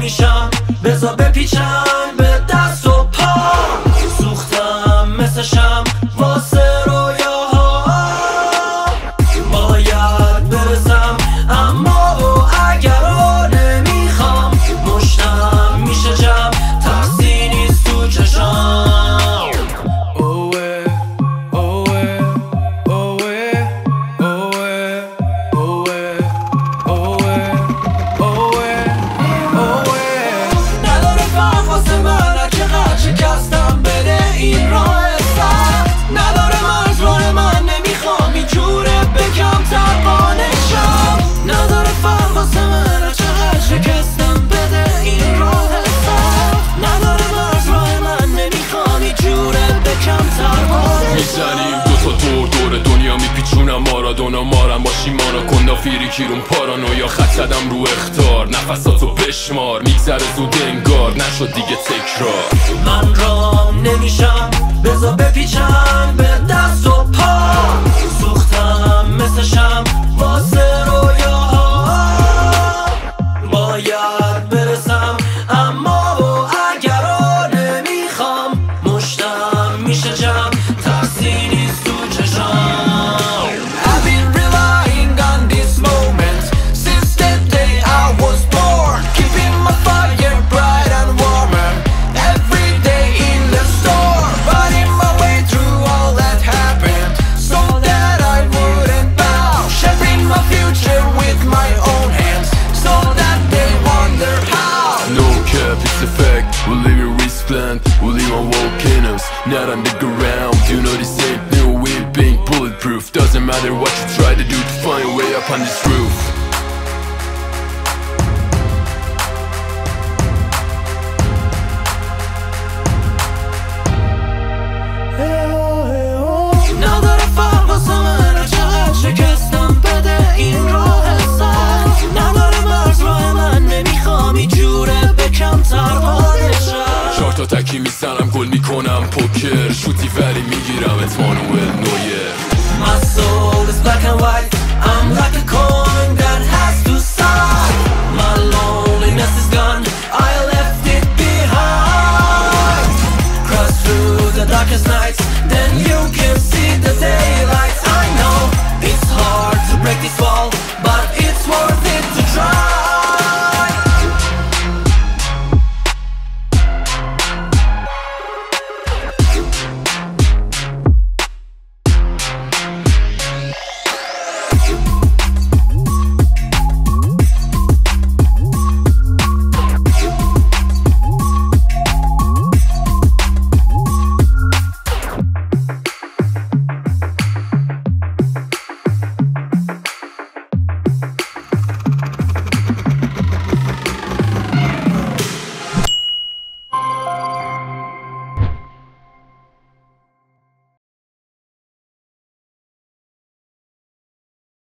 نمیشم بذار بپیچم به دست و پا سوختم مثل شم واسه رویاها باید برسم اما اگر رو نمیخوام مشتم میشه جمع ترسی نیست تو چشام نداره فرق واسه من چقدر شکستم بده این راه سخت نداره مرز راه من نمیخوام این جوره بکم تربانشم نداره فرق واسه من چقدر شکستم بده این راه سخت نداره مرز راه من نمیخوام این جوره بکم تربانشم میزنیم دوتا دور دنیا میپیچونم مارادونا مارم باشی مانا کندافیری کیرون پارانویا خط زدم رو اختار نفساتو بشمار میگذره زود انگار نشد دیگه تکرار من رام نمیشم بذار بپیچم به دست و پا سوختم مثل شم واسه رویاها باید برسم اما اگر رو نمیخوام مشتم میشه جمع ترسی نیست تو چشام I've been relying on this moment since the day I was born keeping my fire bright and warmer every day in the storm fighting my way through all that happened so that I wouldn't bow shaping my future with my own hands so that they wonder how No cap, it's a fact. We live in wasteland, we live on volcanoes, not underground. You know this ain't new, we ain't being bulletproof. Doesn't matter what you try to do to find a way up on this roof. نداره فرق واسه من چقدر شکستم بده این راه سخت نداره مرز راه من نمیخوام این جوره بکم تربانشم 4 تا تکی میزنم گل میکنم پوکر شوتی ولی میگیرم ات مانوئل نویر